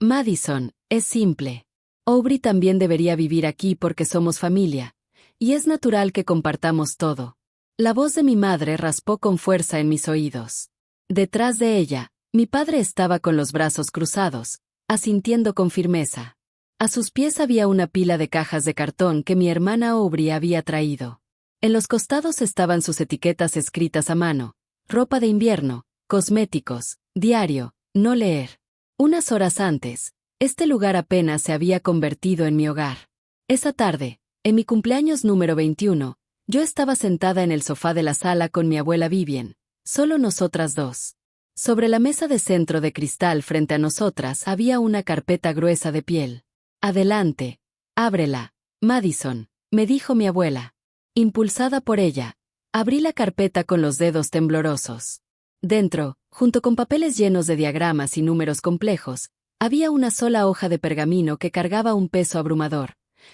Madison, es simple. Aubrey también debería vivir aquí porque somos familia, y es natural que compartamos todo. La voz de mi madre raspó con fuerza en mis oídos. Detrás de ella, mi padre estaba con los brazos cruzados, asintiendo con firmeza. A sus pies había una pila de cajas de cartón que mi hermana Aubrey había traído. En los costados estaban sus etiquetas escritas a mano: ropa de invierno, cosméticos, diario, no leer. Unas horas antes, este lugar apenas se había convertido en mi hogar. Esa tarde, en mi cumpleaños número 21, yo estaba sentada en el sofá de la sala con mi abuela Vivian, solo nosotras dos. Sobre la mesa de centro de cristal frente a nosotras había una carpeta gruesa de piel. Adelante, ábrela, Madison, me dijo mi abuela. Impulsada por ella, abrí la carpeta con los dedos temblorosos. Dentro, junto con papeles llenos de diagramas y números complejos, había una sola hoja de pergamino que cargaba un peso abrumador: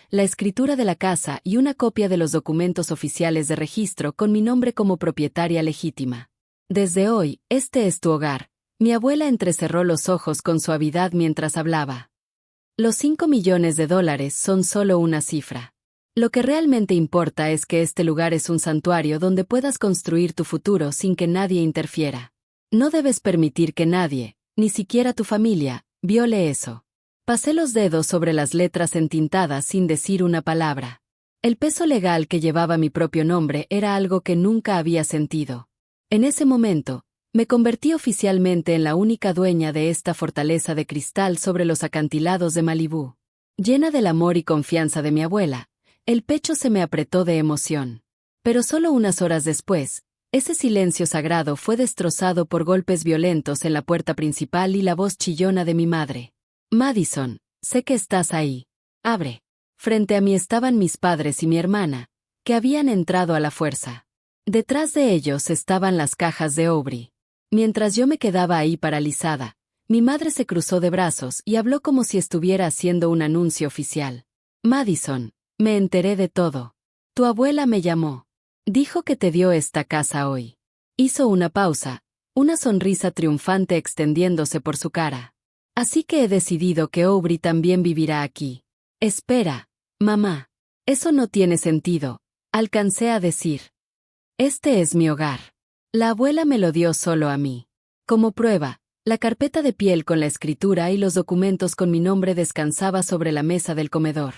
la escritura de la casa y una copia de los documentos oficiales de registro con mi nombre como propietaria legítima. Desde hoy, este es tu hogar. Mi abuela entrecerró los ojos con suavidad mientras hablaba. Los $5 millones son solo una cifra. Lo que realmente importa es que este lugar es un santuario donde puedas construir tu futuro sin que nadie interfiera. No debes permitir que nadie, ni siquiera tu familia, viole eso. Pasé los dedos sobre las letras entintadas sin decir una palabra. El peso legal que llevaba mi propio nombre era algo que nunca había sentido. En ese momento, me convertí oficialmente en la única dueña de esta fortaleza de cristal sobre los acantilados de Malibú. Llena del amor y confianza de mi abuela, el pecho se me apretó de emoción. Pero solo unas horas después, ese silencio sagrado fue destrozado por golpes violentos en la puerta principal y la voz chillona de mi madre. Madison, sé que estás ahí. Abre. Frente a mí estaban mis padres y mi hermana, que habían entrado a la fuerza. Detrás de ellos estaban las cajas de Aubrey. Mientras yo me quedaba ahí paralizada, mi madre se cruzó de brazos y habló como si estuviera haciendo un anuncio oficial. Madison, me enteré de todo. Tu abuela me llamó. Dijo que te dio esta casa hoy. Hizo una pausa, una sonrisa triunfante extendiéndose por su cara. Así que he decidido que Aubrey también vivirá aquí. Espera, mamá. Eso no tiene sentido, alcancé a decir. Este es mi hogar. La abuela me lo dio solo a mí. Como prueba, la carpeta de piel con la escritura y los documentos con mi nombre descansaba sobre la mesa del comedor.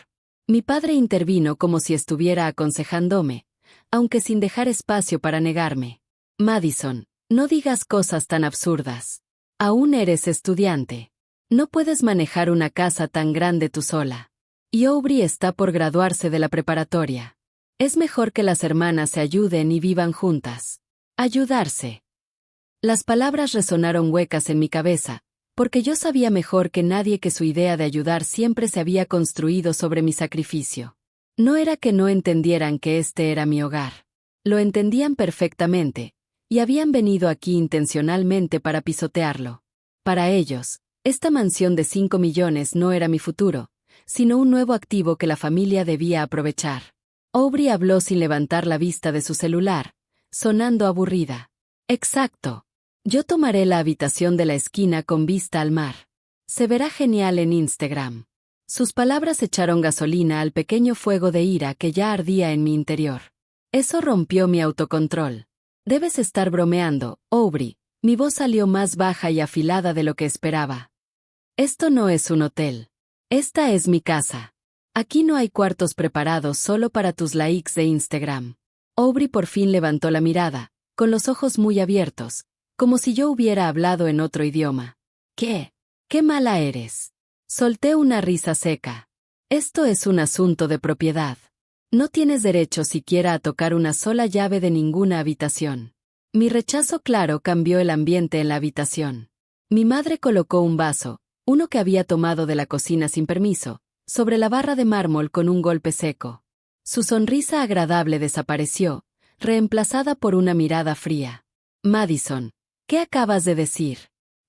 Mi padre intervino como si estuviera aconsejándome, aunque sin dejar espacio para negarme. Madison, no digas cosas tan absurdas. Aún eres estudiante. No puedes manejar una casa tan grande tú sola. Y Aubrey está por graduarse de la preparatoria. Es mejor que las hermanas se ayuden y vivan juntas. Ayudarse. Las palabras resonaron huecas en mi cabeza, porque yo sabía mejor que nadie que su idea de ayudar siempre se había construido sobre mi sacrificio. No era que no entendieran que este era mi hogar. Lo entendían perfectamente, y habían venido aquí intencionalmente para pisotearlo. Para ellos, esta mansión de 5 millones no era mi futuro, sino un nuevo activo que la familia debía aprovechar. Aubrey habló sin levantar la vista de su celular, sonando aburrida. Exacto. Yo tomaré la habitación de la esquina con vista al mar. Se verá genial en Instagram. Sus palabras echaron gasolina al pequeño fuego de ira que ya ardía en mi interior. Eso rompió mi autocontrol. Debes estar bromeando, Aubrey. Mi voz salió más baja y afilada de lo que esperaba. Esto no es un hotel. Esta es mi casa. Aquí no hay cuartos preparados solo para tus likes de Instagram. Aubrey por fin levantó la mirada, con los ojos muy abiertos, como si yo hubiera hablado en otro idioma. ¿Qué? ¿Qué mala eres? Solté una risa seca. Esto es un asunto de propiedad. No tienes derecho siquiera a tocar una sola llave de ninguna habitación. Mi rechazo claro cambió el ambiente en la habitación. Mi madre colocó un vaso, uno que había tomado de la cocina sin permiso, sobre la barra de mármol con un golpe seco. Su sonrisa agradable desapareció, reemplazada por una mirada fría. Madison, ¿qué acabas de decir?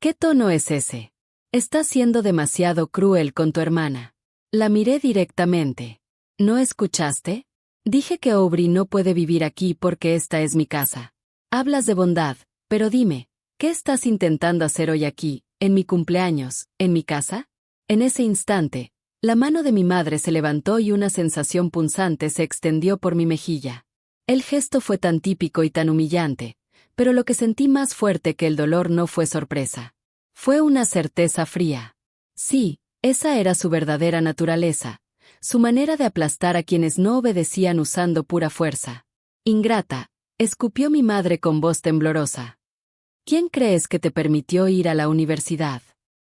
¿Qué tono es ese? Estás siendo demasiado cruel con tu hermana. La miré directamente. ¿No escuchaste? Dije que Aubrey no puede vivir aquí porque esta es mi casa. Hablas de bondad, pero dime, ¿qué estás intentando hacer hoy aquí, en mi cumpleaños, en mi casa? En ese instante, la mano de mi madre se levantó y una sensación punzante se extendió por mi mejilla. El gesto fue tan típico y tan humillante, pero lo que sentí más fuerte que el dolor no fue sorpresa. Fue una certeza fría. Sí, esa era su verdadera naturaleza, su manera de aplastar a quienes no obedecían usando pura fuerza. Ingrata, escupió mi madre con voz temblorosa. ¿Quién crees que te permitió ir a la universidad?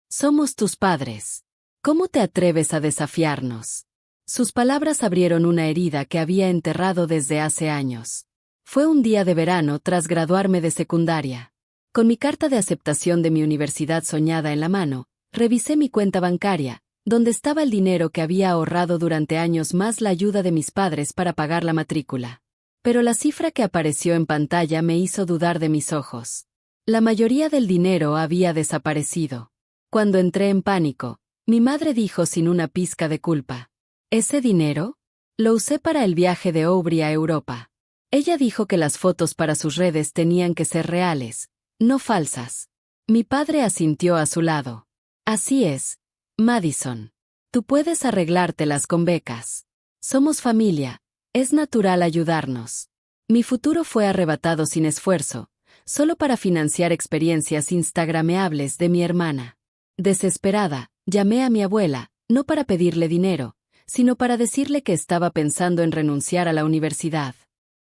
Somos tus padres. ¿Cómo te atreves a desafiarnos? Sus palabras abrieron una herida que había enterrado desde hace años. Fue un día de verano tras graduarme de secundaria. Con mi carta de aceptación de mi universidad soñada en la mano, revisé mi cuenta bancaria, donde estaba el dinero que había ahorrado durante años más la ayuda de mis padres para pagar la matrícula. Pero la cifra que apareció en pantalla me hizo dudar de mis ojos. La mayoría del dinero había desaparecido. Cuando entré en pánico, mi madre dijo sin una pizca de culpa: ¿ese dinero? Lo usé para el viaje de Aubrey a Europa. Ella dijo que las fotos para sus redes tenían que ser reales, no falsas. Mi padre asintió a su lado. Así es, Madison. Tú puedes arreglártelas con becas. Somos familia, es natural ayudarnos. Mi futuro fue arrebatado sin esfuerzo, solo para financiar experiencias instagrameables de mi hermana. Desesperada, llamé a mi abuela, no para pedirle dinero, sino para decirle que estaba pensando en renunciar a la universidad.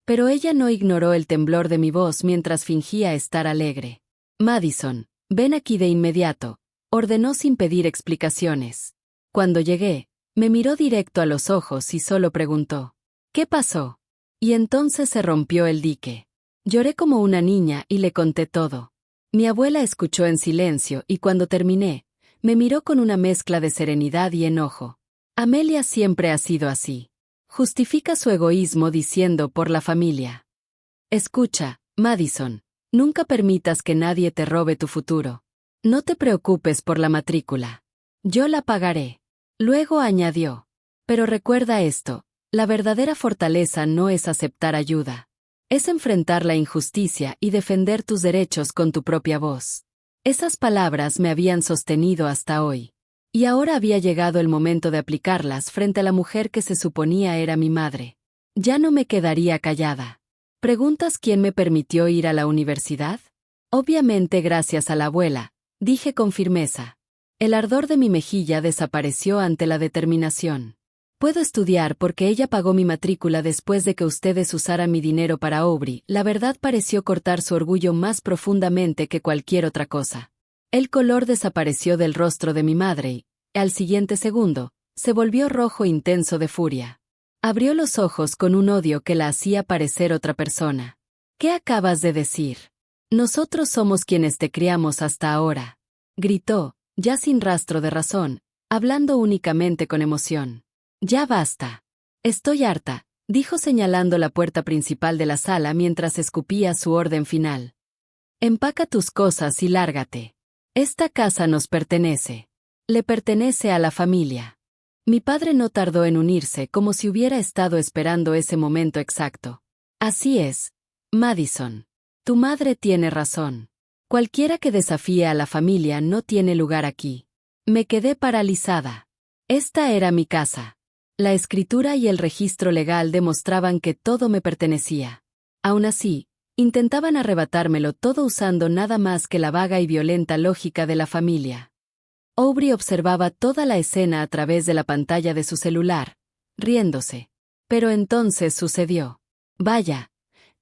Pero ella no ignoró el temblor de mi voz mientras fingía estar alegre. Madison, ven aquí de inmediato, ordenó sin pedir explicaciones. Cuando llegué, me miró directo a los ojos y solo preguntó: ¿qué pasó? Y entonces se rompió el dique. Lloré como una niña y le conté todo. Mi abuela escuchó en silencio y cuando terminé, me miró con una mezcla de serenidad y enojo. Amelia siempre ha sido así. Justifica su egoísmo diciendo por la familia. Escucha, Madison, nunca permitas que nadie te robe tu futuro. No te preocupes por la matrícula. Yo la pagaré. Luego añadió: pero recuerda esto, la verdadera fortaleza no es aceptar ayuda. Es enfrentar la injusticia y defender tus derechos con tu propia voz. Esas palabras me habían sostenido hasta hoy. Y ahora había llegado el momento de aplicarlas frente a la mujer que se suponía era mi madre. Ya no me quedaría callada. ¿Preguntas quién me permitió ir a la universidad? Obviamente gracias a la abuela, dije con firmeza. El ardor de mi mejilla desapareció ante la determinación. Puedo estudiar porque ella pagó mi matrícula después de que ustedes usaran mi dinero para Aubrey. La verdad pareció cortar su orgullo más profundamente que cualquier otra cosa. El color desapareció del rostro de mi madre y, al siguiente segundo, se volvió rojo intenso de furia. Abrió los ojos con un odio que la hacía parecer otra persona. ¿Qué acabas de decir? Nosotros somos quienes te criamos hasta ahora. Gritó, ya sin rastro de razón, hablando únicamente con emoción. Ya basta. Estoy harta, dijo señalando la puerta principal de la sala mientras escupía su orden final. Empaca tus cosas y lárgate. Esta casa nos pertenece. Le pertenece a la familia. Mi padre no tardó en unirse como si hubiera estado esperando ese momento exacto. Así es, Madison. Tu madre tiene razón. Cualquiera que desafíe a la familia no tiene lugar aquí. Me quedé paralizada. Esta era mi casa. La escritura y el registro legal demostraban que todo me pertenecía. Aún así, intentaban arrebatármelo todo usando nada más que la vaga y violenta lógica de la familia. Aubrey observaba toda la escena a través de la pantalla de su celular, riéndose. Pero entonces sucedió. Vaya,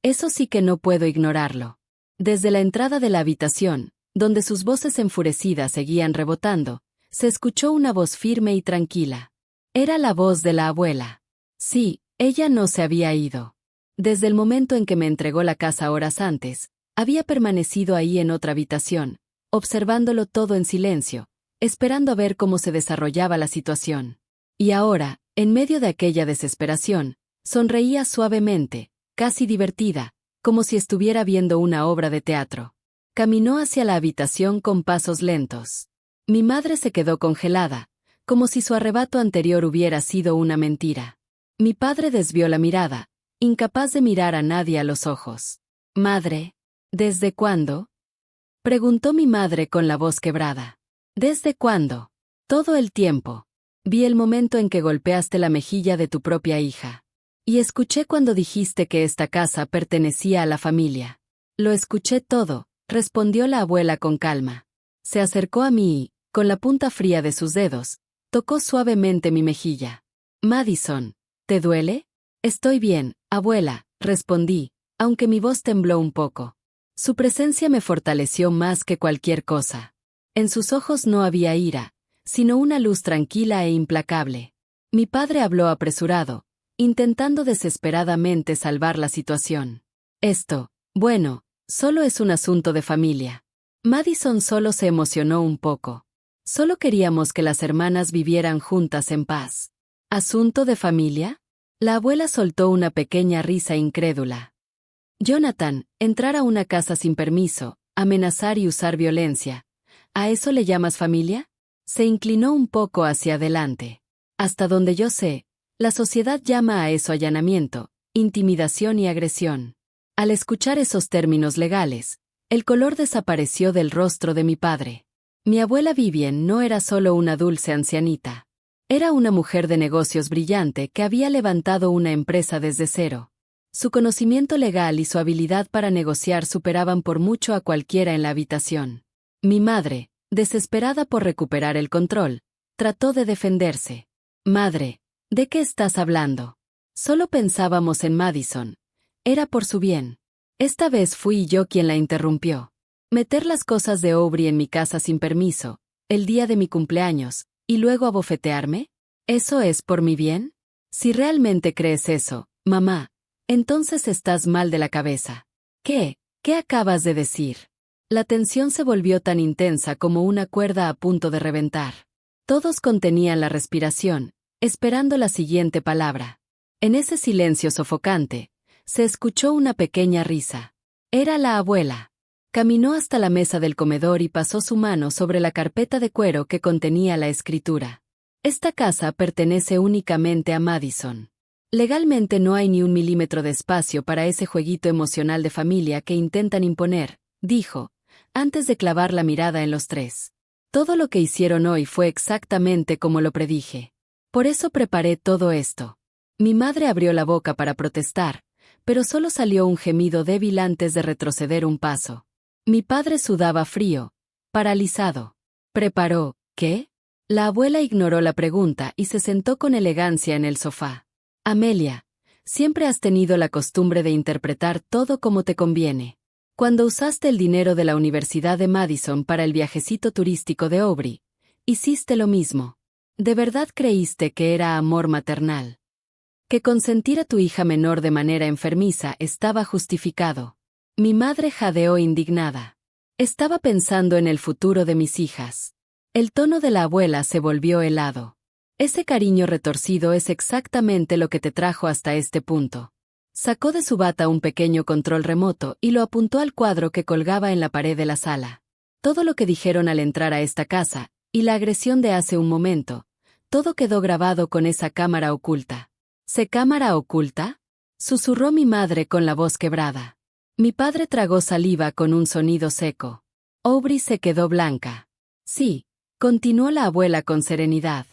eso sí que no puedo ignorarlo. Desde la entrada de la habitación, donde sus voces enfurecidas seguían rebotando, se escuchó una voz firme y tranquila. Era la voz de la abuela. Sí, ella no se había ido. Desde el momento en que me entregó la casa horas antes, había permanecido ahí en otra habitación, observándolo todo en silencio, esperando a ver cómo se desarrollaba la situación. Y ahora, en medio de aquella desesperación, sonreía suavemente, casi divertida, como si estuviera viendo una obra de teatro. Caminó hacia la habitación con pasos lentos. Mi madre se quedó congelada, como si su arrebato anterior hubiera sido una mentira. Mi padre desvió la mirada, incapaz de mirar a nadie a los ojos. «Madre, ¿desde cuándo?», preguntó mi madre con la voz quebrada. «¿Desde cuándo? Todo el tiempo. Vi el momento en que golpeaste la mejilla de tu propia hija. Y escuché cuando dijiste que esta casa pertenecía a la familia. Lo escuché todo, respondió la abuela con calma. Se acercó a mí y, con la punta fría de sus dedos, tocó suavemente mi mejilla. Madison, ¿te duele? Estoy bien, abuela, respondí, aunque mi voz tembló un poco. Su presencia me fortaleció más que cualquier cosa. En sus ojos no había ira, sino una luz tranquila e implacable. Mi padre habló apresurado, intentando desesperadamente salvar la situación. Bueno, solo es un asunto de familia. Madison solo se emocionó un poco. Solo queríamos que las hermanas vivieran juntas en paz. ¿Asunto de familia? La abuela soltó una pequeña risa incrédula. Jonathan, entrar a una casa sin permiso, amenazar y usar violencia. ¿A eso le llamas familia? Se inclinó un poco hacia adelante. Hasta donde yo sé, la sociedad llama a eso allanamiento, intimidación y agresión. Al escuchar esos términos legales, el color desapareció del rostro de mi padre. Mi abuela Vivian no era solo una dulce ancianita. Era una mujer de negocios brillante que había levantado una empresa desde cero. Su conocimiento legal y su habilidad para negociar superaban por mucho a cualquiera en la habitación. Mi madre, desesperada por recuperar el control, trató de defenderse. Madre, ¿de qué estás hablando? Solo pensábamos en Madison. Era por su bien. Esta vez fui yo quien la interrumpió. Meter las cosas de Aubrey en mi casa sin permiso, el día de mi cumpleaños, y luego abofetearme. ¿Eso es por mi bien? Si realmente crees eso, mamá, entonces estás mal de la cabeza. ¿Qué acabas de decir? La tensión se volvió tan intensa como una cuerda a punto de reventar. Todos contenían la respiración, esperando la siguiente palabra. En ese silencio sofocante, se escuchó una pequeña risa. Era la abuela. Caminó hasta la mesa del comedor y pasó su mano sobre la carpeta de cuero que contenía la escritura. Esta casa pertenece únicamente a Madison. Legalmente no hay ni un milímetro de espacio para ese jueguito emocional de familia que intentan imponer, dijo, antes de clavar la mirada en los tres. Todo lo que hicieron hoy fue exactamente como lo predije. Por eso preparé todo esto. Mi madre abrió la boca para protestar, pero solo salió un gemido débil antes de retroceder un paso. Mi padre sudaba frío, paralizado. ¿Preparó qué? La abuela ignoró la pregunta y se sentó con elegancia en el sofá. Amelia, siempre has tenido la costumbre de interpretar todo como te conviene. Cuando usaste el dinero de la Universidad de Madison para el viajecito turístico de Aubrey, hiciste lo mismo. ¿De verdad creíste que era amor maternal? Que consentir a tu hija menor de manera enfermiza estaba justificado. Mi madre jadeó indignada. Estaba pensando en el futuro de mis hijas. El tono de la abuela se volvió helado. Ese cariño retorcido es exactamente lo que te trajo hasta este punto. Sacó de su bata un pequeño control remoto y lo apuntó al cuadro que colgaba en la pared de la sala. Todo lo que dijeron al entrar a esta casa, y la agresión de hace un momento, todo quedó grabado con esa cámara oculta. ¿Se cámara oculta? Susurró mi madre con la voz quebrada. Mi padre tragó saliva con un sonido seco. Aubrey se quedó blanca. Sí, continuó la abuela con serenidad.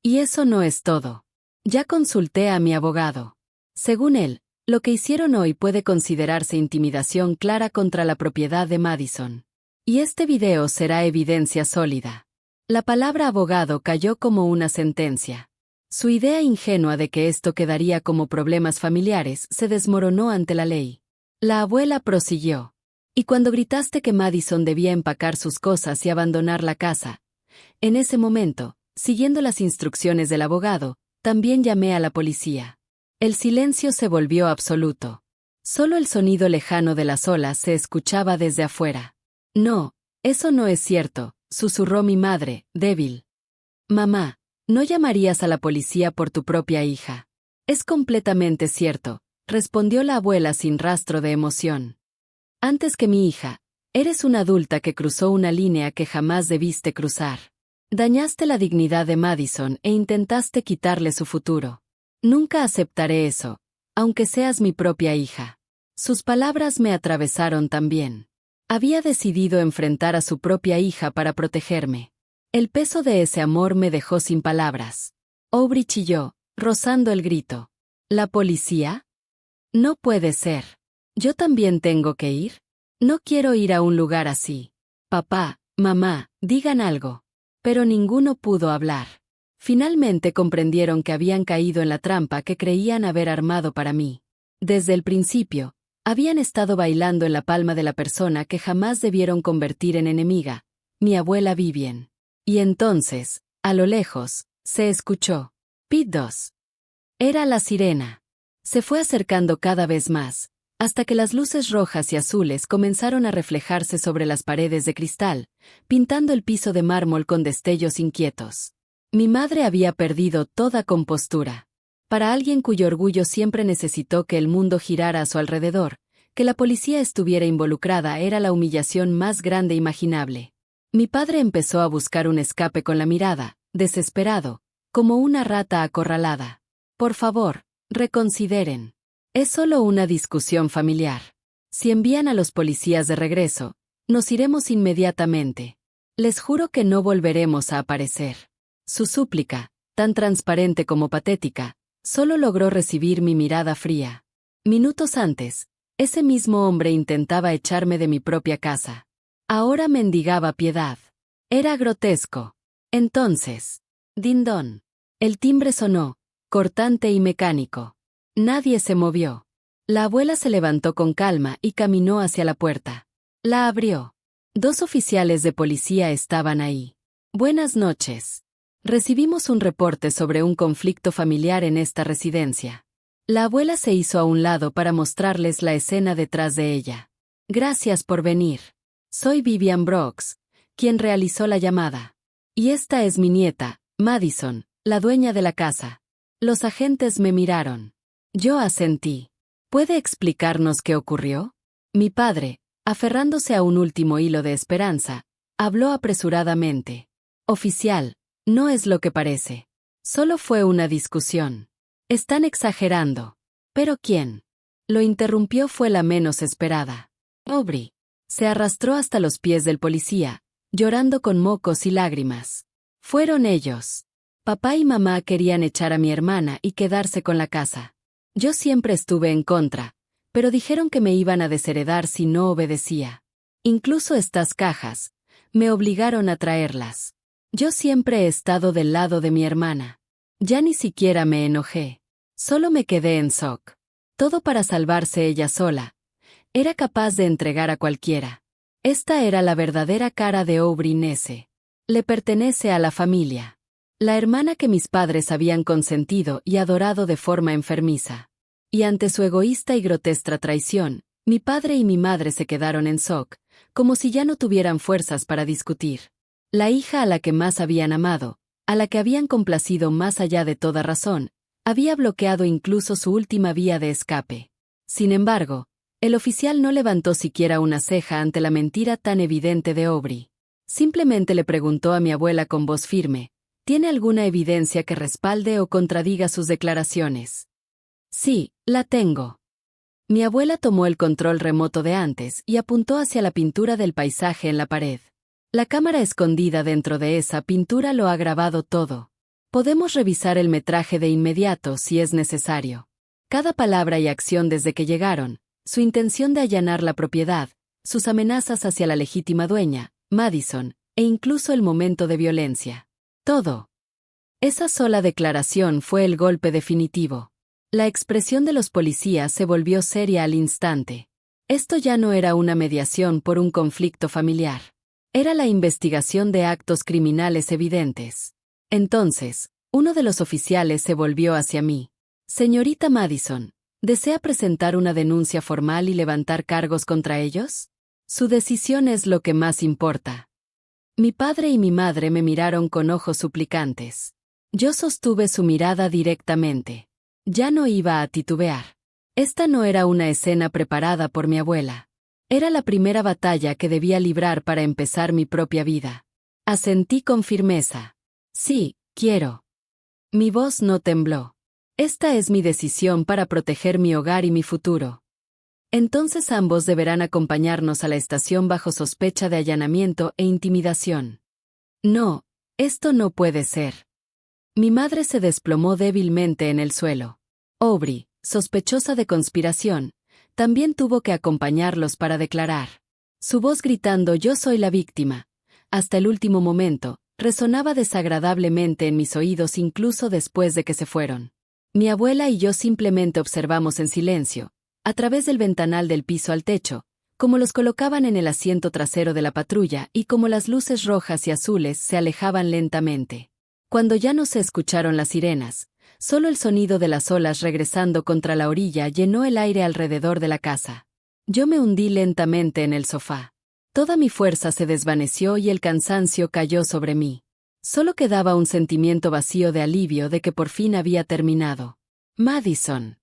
Y eso no es todo. Ya consulté a mi abogado. Según él, lo que hicieron hoy puede considerarse intimidación clara contra la propiedad de Madison. Y este video será evidencia sólida. La palabra abogado cayó como una sentencia. Su idea ingenua de que esto quedaría como problemas familiares se desmoronó ante la ley. La abuela prosiguió. Y cuando gritaste que Madison debía empacar sus cosas y abandonar la casa, en ese momento, siguiendo las instrucciones del abogado, también llamé a la policía. El silencio se volvió absoluto. Solo el sonido lejano de las olas se escuchaba desde afuera. No, eso no es cierto, susurró mi madre, débil. Mamá, no llamarías a la policía por tu propia hija. Es completamente cierto, respondió la abuela sin rastro de emoción. Antes que mi hija, eres una adulta que cruzó una línea que jamás debiste cruzar. Dañaste la dignidad de Madison e intentaste quitarle su futuro. Nunca aceptaré eso, aunque seas mi propia hija. Sus palabras me atravesaron también. Había decidido enfrentar a su propia hija para protegerme. El peso de ese amor me dejó sin palabras. Aubrey chilló, rozando el grito. ¿La policía? No puede ser. ¿Yo también tengo que ir? No quiero ir a un lugar así. Papá, mamá, digan algo. Pero ninguno pudo hablar. Finalmente comprendieron que habían caído en la trampa que creían haber armado para mí. Desde el principio, habían estado bailando en la palma de la persona que jamás debieron convertir en enemiga, mi abuela Vivien. Y entonces, a lo lejos, se escuchó. Pit 2. Era la sirena. Se fue acercando cada vez más, hasta que las luces rojas y azules comenzaron a reflejarse sobre las paredes de cristal, pintando el piso de mármol con destellos inquietos. Mi madre había perdido toda compostura. Para alguien cuyo orgullo siempre necesitó que el mundo girara a su alrededor, que la policía estuviera involucrada era la humillación más grande imaginable. Mi padre empezó a buscar un escape con la mirada, desesperado, como una rata acorralada. Por favor, reconsideren. Es solo una discusión familiar. Si envían a los policías de regreso, nos iremos inmediatamente. Les juro que no volveremos a aparecer. Su súplica, tan transparente como patética, solo logró recibir mi mirada fría. Minutos antes, ese mismo hombre intentaba echarme de mi propia casa. Ahora mendigaba piedad. Era grotesco. Entonces, din-don. El timbre sonó, cortante y mecánico. Nadie se movió. La abuela se levantó con calma y caminó hacia la puerta. La abrió. 2 oficiales de policía estaban ahí. Buenas noches. Recibimos un reporte sobre un conflicto familiar en esta residencia. La abuela se hizo a un lado para mostrarles la escena detrás de ella. Gracias por venir. Soy Vivian Brooks, quien realizó la llamada. Y esta es mi nieta, Madison, la dueña de la casa. Los agentes me miraron. Yo asentí. ¿Puede explicarnos qué ocurrió? Mi padre, aferrándose a un último hilo de esperanza, habló apresuradamente. Oficial, no es lo que parece. Solo fue una discusión. Están exagerando. ¿Pero quién? Lo interrumpió fue la menos esperada. Aubrey. Se arrastró hasta los pies del policía, llorando con mocos y lágrimas. Fueron ellos. Papá y mamá querían echar a mi hermana y quedarse con la casa. Yo siempre estuve en contra, pero dijeron que me iban a desheredar si no obedecía. Incluso estas cajas, me obligaron a traerlas. Yo siempre he estado del lado de mi hermana. Ya ni siquiera me enojé. Solo me quedé en shock. Todo para salvarse ella sola. Era capaz de entregar a cualquiera. Esta era la verdadera cara de Aubrey Nese. Le pertenece a la familia. La hermana que mis padres habían consentido y adorado de forma enfermiza. Y ante su egoísta y grotesca traición, mi padre y mi madre se quedaron en shock, como si ya no tuvieran fuerzas para discutir. La hija a la que más habían amado, a la que habían complacido más allá de toda razón, había bloqueado incluso su última vía de escape. Sin embargo, el oficial no levantó siquiera una ceja ante la mentira tan evidente de Aubrey. Simplemente le preguntó a mi abuela con voz firme, ¿tiene alguna evidencia que respalde o contradiga sus declaraciones? Sí, la tengo. Mi abuela tomó el control remoto de antes y apuntó hacia la pintura del paisaje en la pared. La cámara escondida dentro de esa pintura lo ha grabado todo. Podemos revisar el metraje de inmediato si es necesario. Cada palabra y acción desde que llegaron, su intención de allanar la propiedad, sus amenazas hacia la legítima dueña, Madison, e incluso el momento de violencia. Todo. Esa sola declaración fue el golpe definitivo. La expresión de los policías se volvió seria al instante. Esto ya no era una mediación por un conflicto familiar. Era la investigación de actos criminales evidentes. Entonces, uno de los oficiales se volvió hacia mí. Señorita Madison, ¿desea presentar una denuncia formal y levantar cargos contra ellos? Su decisión es lo que más importa. Mi padre y mi madre me miraron con ojos suplicantes. Yo sostuve su mirada directamente. Ya no iba a titubear. Esta no era una escena preparada por mi abuela. Era la primera batalla que debía librar para empezar mi propia vida. Asentí con firmeza. Sí, quiero. Mi voz no tembló. Esta es mi decisión para proteger mi hogar y mi futuro. Entonces ambos deberán acompañarnos a la estación bajo sospecha de allanamiento e intimidación. No, Esto no puede ser. Mi madre se desplomó débilmente en el suelo. Aubrey, sospechosa de conspiración, también tuvo que acompañarlos para declarar. Su voz gritando «Yo soy la víctima», hasta el último momento, resonaba desagradablemente en mis oídos incluso después de que se fueron. Mi abuela y yo simplemente observamos en silencio, a través del ventanal del piso al techo, como los colocaban en el asiento trasero de la patrulla y como las luces rojas y azules se alejaban lentamente. Cuando ya no se escucharon las sirenas, solo el sonido de las olas regresando contra la orilla llenó el aire alrededor de la casa. Yo me hundí lentamente en el sofá. Toda mi fuerza se desvaneció y el cansancio cayó sobre mí. Solo quedaba un sentimiento vacío de alivio de que por fin había terminado. Madison.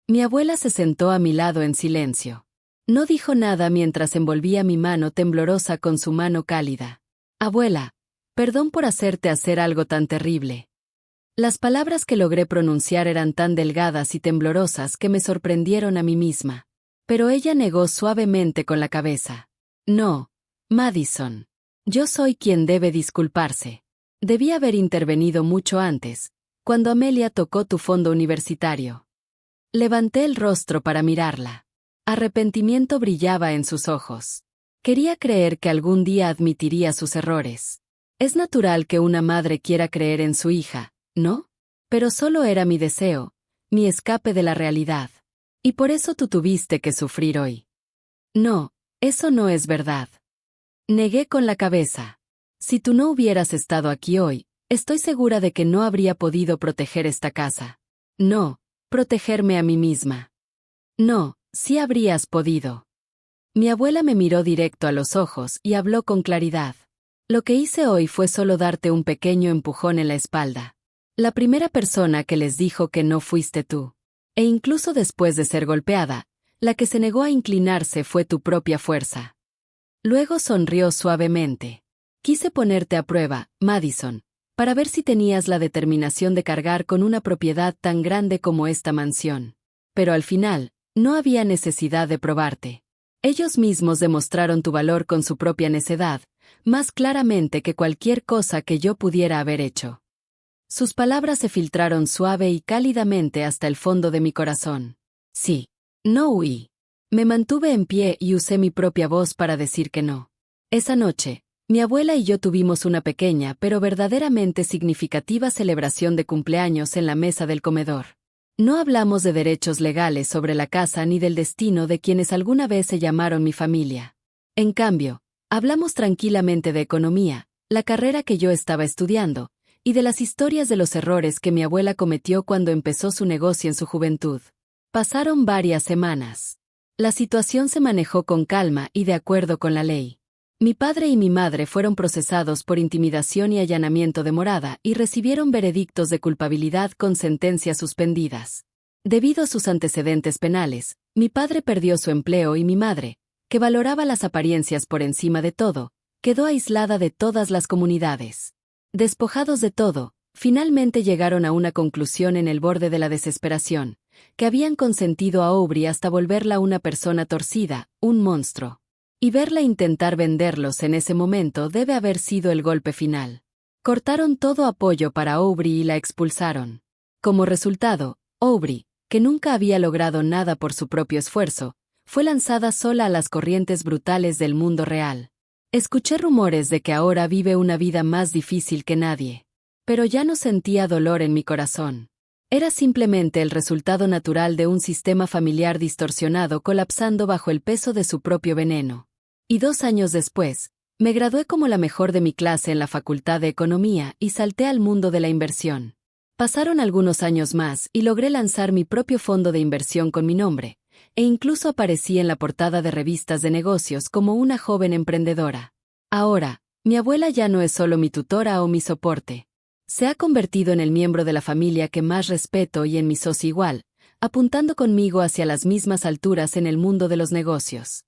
Mi abuela se sentó a mi lado en silencio. No dijo nada mientras envolvía mi mano temblorosa con su mano cálida. Abuela, perdón por hacerte hacer algo tan terrible. Las palabras que logré pronunciar eran tan delgadas y temblorosas que me sorprendieron a mí misma. Pero ella negó suavemente con la cabeza. No, Madison. Yo soy quien debe disculparse. Debí haber intervenido mucho antes, cuando Amelia tocó tu fondo universitario. Levanté el rostro para mirarla. Arrepentimiento brillaba en sus ojos. Quería creer que algún día admitiría sus errores. Es natural que una madre quiera creer en su hija, ¿no? Pero solo era mi deseo, mi escape de la realidad. Y por eso tú tuviste que sufrir hoy. No, eso no es verdad. Negué con la cabeza. Si tú no hubieras estado aquí hoy, estoy segura de que no habría podido proteger esta casa. No, protegerme a mí misma. No, sí habrías podido. Mi abuela me miró directo a los ojos y habló con claridad. Lo que hice hoy fue solo darte un pequeño empujón en la espalda. La primera persona que les dijo que no fuiste tú. E incluso después de ser golpeada, la que se negó a inclinarse fue tu propia fuerza. Luego sonrió suavemente. Quise ponerte a prueba, Madison, para ver si tenías la determinación de cargar con una propiedad tan grande como esta mansión. Pero al final, no había necesidad de probarte. Ellos mismos demostraron tu valor con su propia necedad, más claramente que cualquier cosa que yo pudiera haber hecho. Sus palabras se filtraron suave y cálidamente hasta el fondo de mi corazón. Sí. No huí. Me mantuve en pie y usé mi propia voz para decir que no. Esa noche, mi abuela y yo tuvimos una pequeña pero verdaderamente significativa celebración de cumpleaños en la mesa del comedor. No hablamos de derechos legales sobre la casa ni del destino de quienes alguna vez se llamaron mi familia. En cambio, hablamos tranquilamente de economía, la carrera que yo estaba estudiando, y de las historias de los errores que mi abuela cometió cuando empezó su negocio en su juventud. Pasaron varias semanas. La situación se manejó con calma y de acuerdo con la ley. Mi padre y mi madre fueron procesados por intimidación y allanamiento de morada y recibieron veredictos de culpabilidad con sentencias suspendidas. Debido a sus antecedentes penales, mi padre perdió su empleo y mi madre, que valoraba las apariencias por encima de todo, quedó aislada de todas las comunidades. Despojados de todo, finalmente llegaron a una conclusión en el borde de la desesperación, que habían consentido a Aubrey hasta volverla una persona torcida, un monstruo. Y verla intentar venderlos en ese momento debe haber sido el golpe final. Cortaron todo apoyo para Aubrey y la expulsaron. Como resultado, Aubrey, que nunca había logrado nada por su propio esfuerzo, fue lanzada sola a las corrientes brutales del mundo real. Escuché rumores de que ahora vive una vida más difícil que nadie. Pero ya no sentía dolor en mi corazón. Era simplemente el resultado natural de un sistema familiar distorsionado colapsando bajo el peso de su propio veneno. Y 2 años después, me gradué como la mejor de mi clase en la Facultad de Economía y salté al mundo de la inversión. Pasaron algunos años más y logré lanzar mi propio fondo de inversión con mi nombre, e incluso aparecí en la portada de revistas de negocios como una joven emprendedora. Ahora, mi abuela ya no es solo mi tutora o mi soporte. Se ha convertido en el miembro de la familia que más respeto y en mi socio igual, apuntando conmigo hacia las mismas alturas en el mundo de los negocios.